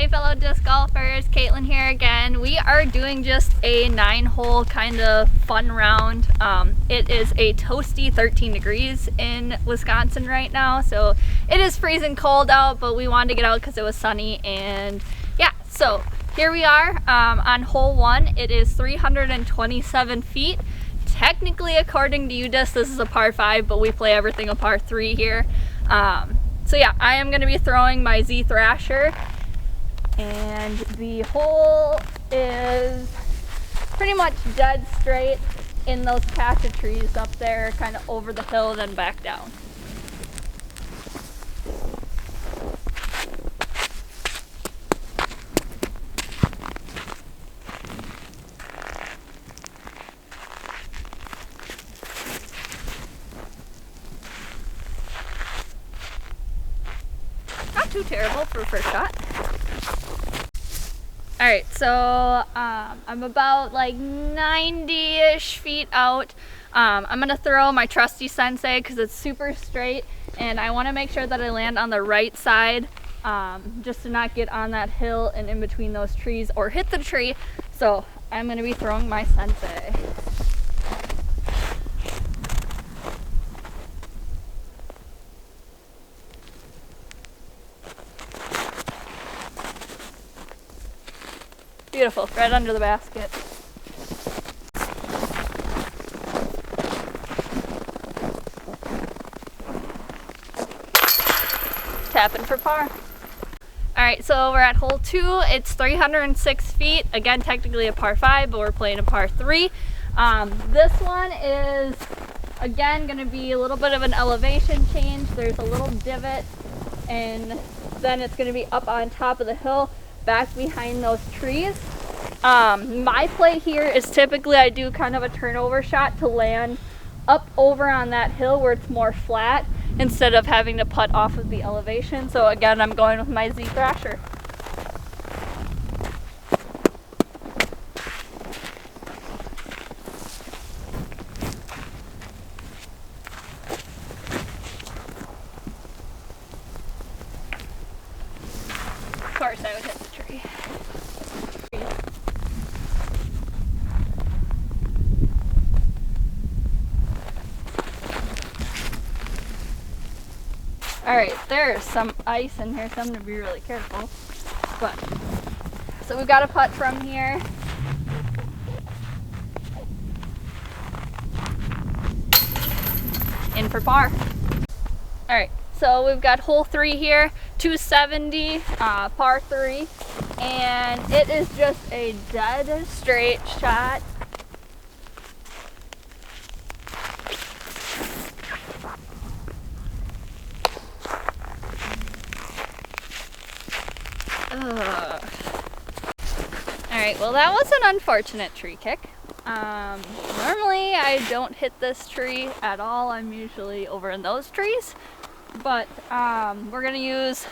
Hey fellow disc golfers, Caitlin here again. We are doing just a 9-hole kind of fun round. It is a toasty 13 degrees in Wisconsin right now, so it is freezing cold out, but we wanted to get out because it was sunny. And yeah, so here we are on hole 1. It is 327 feet. Technically, according to UDisc, this is a par 5, but we play everything a par 3 here. So yeah, I am going to be throwing my Z Thrasher, and the hole is pretty much dead straight in those patch of trees up there, kind of over the hill, then back down. Not too terrible for a first shot. Alright, so I'm about like 90-ish feet out. I'm going to throw my trusty Sensei because it's super straight, and I want to make sure that I land on the right side just to not get on that hill and in between those trees or hit the tree. So I'm going to be throwing my Sensei. Beautiful, right under the basket. Tapping for par. Alright, so we're at hole 2. It's 306 feet. Again, technically a par 5, but we're playing a par 3. This one is, again, going to be a little bit of an elevation change. There's a little divot, and then it's going to be up on top of the hill, back behind those trees. My play here is typically I do kind of a turnover shot to land up over on that hill where it's more flat instead of having to putt off of the elevation. So again, I'm going with my Z Thrasher. Of course I would hit the tree. Alright, there's some ice in here, so I'm going to be really careful. But, so we've got a putt from here. In for par. Alright, so we've got hole 3 here, 270, par 3. And it is just a dead straight shot. Alright, well that was an unfortunate tree kick. Normally I don't hit this tree at all. I'm usually over in those trees. But we're going to use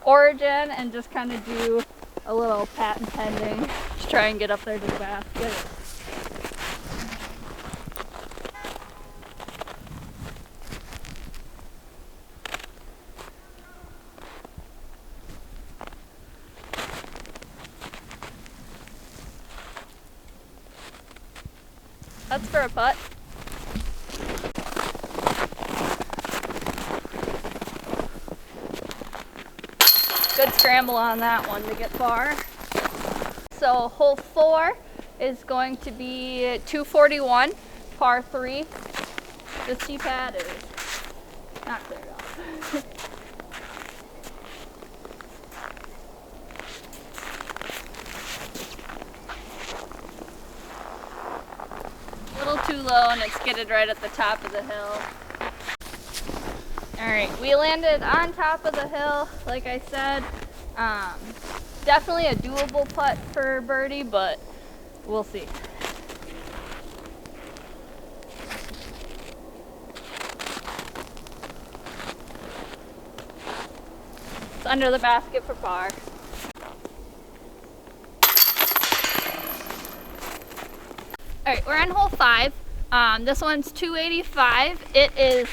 Origin and just kind of do a little patent pending. Just try and get up there to the basket. That's for a putt. Good scramble on that one to get far. So hole 4 is going to be 241, par 3. The tee pad is not cleared off. Too low, and it's skidded right at the top of the hill. Alright, we landed on top of the hill, like I said. Definitely a doable putt for birdie, but we'll see. It's under the basket for par. Alright, we're on hole 5. This one's 285. It is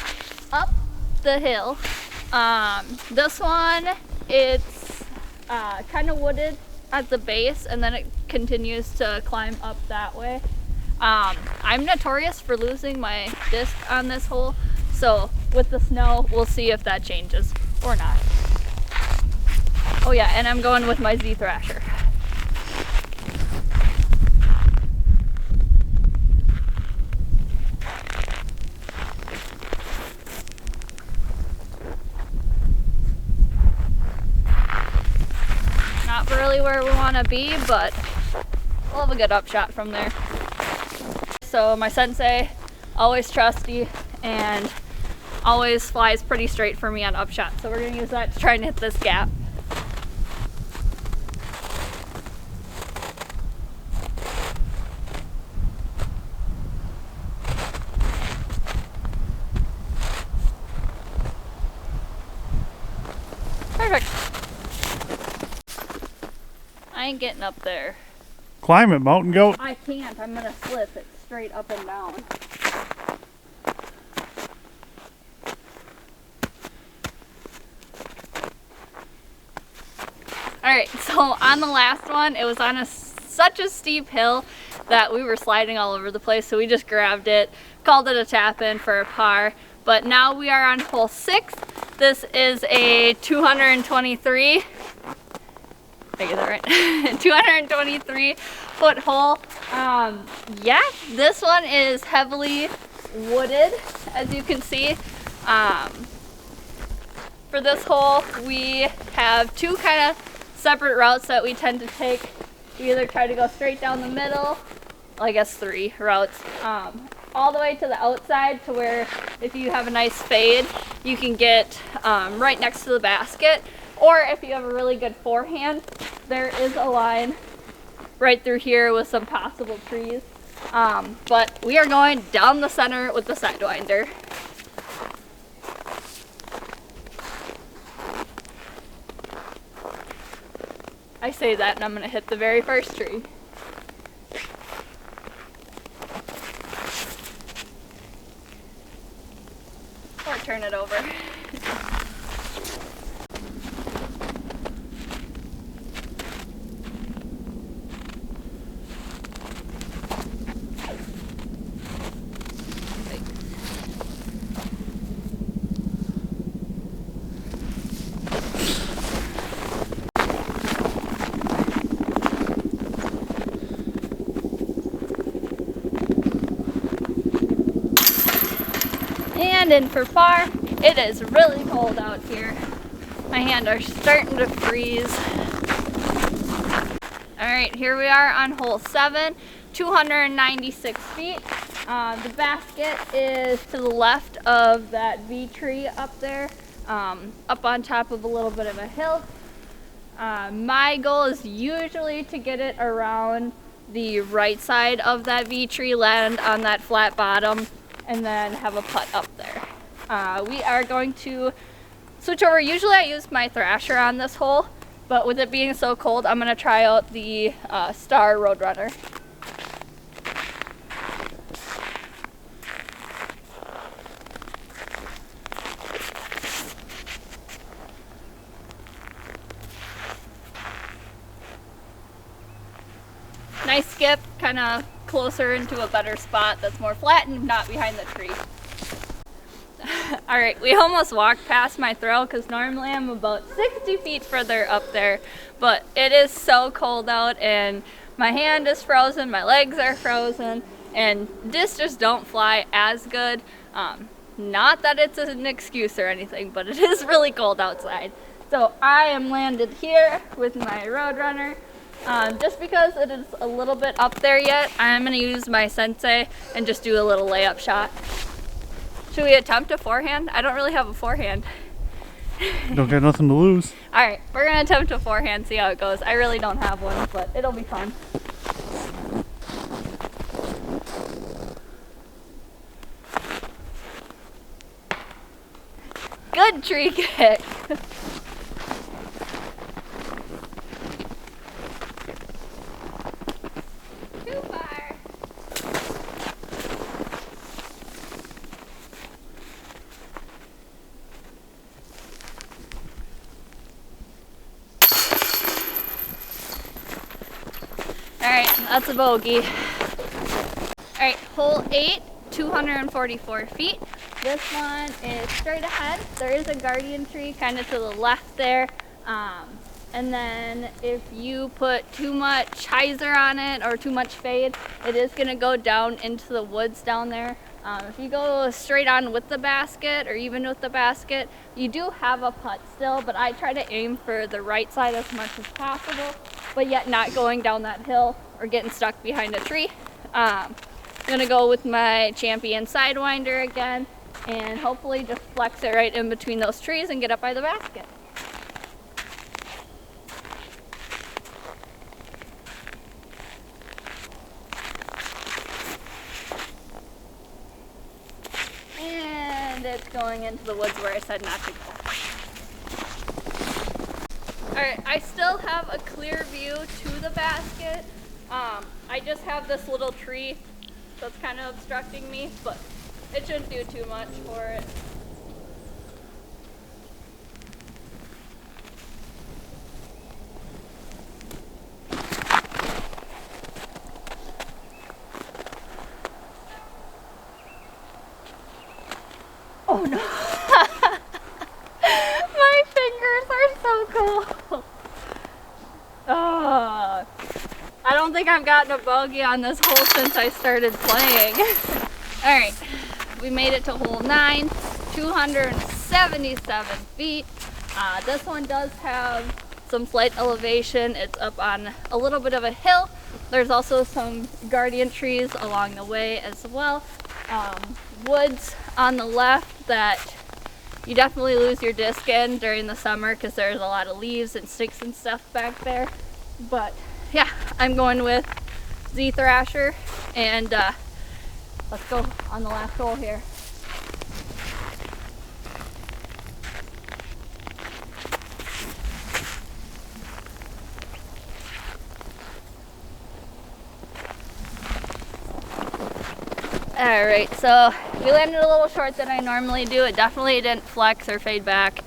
up the hill. This one, it's kind of wooded at the base, and then it continues to climb up that way. I'm notorious for losing my disc on this hole, so with the snow, we'll see if that changes or not. Oh yeah, and I'm going with my Z Thrasher. Not really where we want to be, but we'll have a good upshot from there. So my sensei, always trusty and always flies pretty straight for me on upshot. So we're gonna use that to try and hit this gap. Perfect. I ain't getting up there. Climb it, mountain goat. I can't. I'm gonna slip it straight up and down. Alright, so on the last one, it was on such a steep hill that we were sliding all over the place, so we just grabbed it, called it a tap-in for a par. But now we are on hole 6. This is a 223, did I get that right? 223 foot hole. Yeah, this one is heavily wooded, as you can see. For this hole, we have two kind of separate routes that we tend to take. We either try to go straight down the middle, well, I guess 3 routes, all the way to the outside to where if you have a nice fade, you can get right next to the basket. Or if you have a really good forehand, there is a line right through here with some possible trees. But we are going down the center with the Sidewinder. I say that and I'm gonna hit the very first tree. Or turn it over. And in for par. It is really cold out here. My hands are starting to freeze. All right, here we are on hole 7, 296 feet. The basket is to the left of that V tree up there, up on top of a little bit of a hill. My goal is usually to get it around the right side of that V tree, land on that flat bottom, and then have a putt up there. We are going to switch over. Usually I use my Thrasher on this hole, but with it being so cold, I'm gonna try out the Star Roadrunner. Nice skip, kind of closer into a better spot that's more flat and not behind the tree. All right, we almost walked past my throw because normally I'm about 60 feet further up there, but it is so cold out and my hand is frozen, my legs are frozen, and discs just don't fly as good. Not that it's an excuse or anything, but it is really cold outside. So I am landed here with my Roadrunner. Just because it is a little bit up there yet, I'm going to use my Sensei and just do a little layup shot. Should we attempt a forehand? I don't really have a forehand. Don't got nothing to lose. Alright, we're going to attempt a forehand, see how it goes. I really don't have one, but it'll be fun. Good tree kick. Too far. Alright, that's a bogey. Alright, hole 8, 244 feet. This one is straight ahead. There is a guardian tree kind of to the left there. And then if you put too much hyzer on it or too much fade, it is going to go down into the woods down there. If you go straight on with the basket or even with the basket, you do have a putt still, but I try to aim for the right side as much as possible, but yet not going down that hill or getting stuck behind a tree. I'm going to go with my Champion Sidewinder again and hopefully just flex it right in between those trees and get up by the basket. And it's going into the woods where I said not to go. Alright, I still have a clear view to the basket. I just have this little tree that's kind of obstructing me, but it shouldn't do too much for it. Oh no! My fingers are so cold. Oh, I don't think I've gotten a bogey on this hole since I started playing. Alright, we made it to hole 9, 277 feet. This one does have some slight elevation. It's up on a little bit of a hill. There's also some guardian trees along the way as well. Woods on the left that you definitely lose your disc in during the summer because there's a lot of leaves and sticks and stuff back there. But yeah, I'm going with Z Thrasher, and let's go on the last hole here. Alright, so we landed a little short than I normally do. It definitely didn't flex or fade back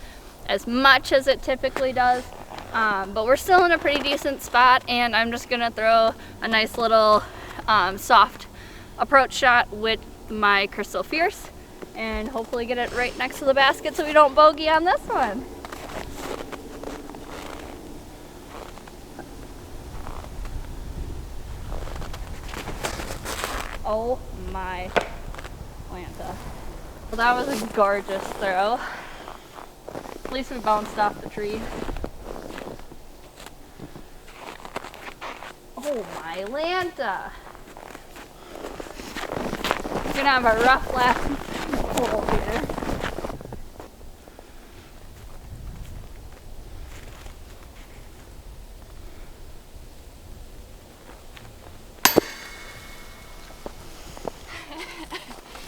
as much as it typically does. But we're still in a pretty decent spot, and I'm just going to throw a nice little soft approach shot with my Crystal Fierce and hopefully get it right next to the basket so we don't bogey on this one. Oh my Lanta. Well, that was a gorgeous throw. At least we bounced off the tree. Oh my Lanta. We're gonna have a rough last hole here.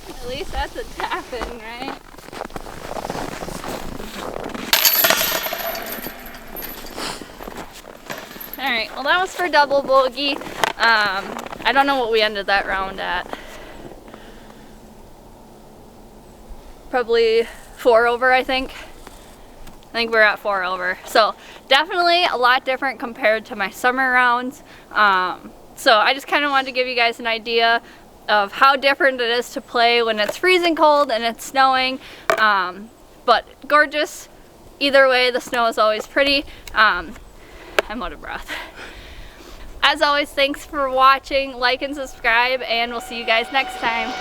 At least that's a tap-in, right? Alright, well that was for double bogey. I don't know what we ended that round at. Probably 4 over, I think. I think we're at 4 over. So definitely a lot different compared to my summer rounds. So I just kind of wanted to give you guys an idea of how different it is to play when it's freezing cold and it's snowing. But gorgeous. Either way, the snow is always pretty. I'm out of breath. As always, thanks for watching. Like and subscribe, and we'll see you guys next time.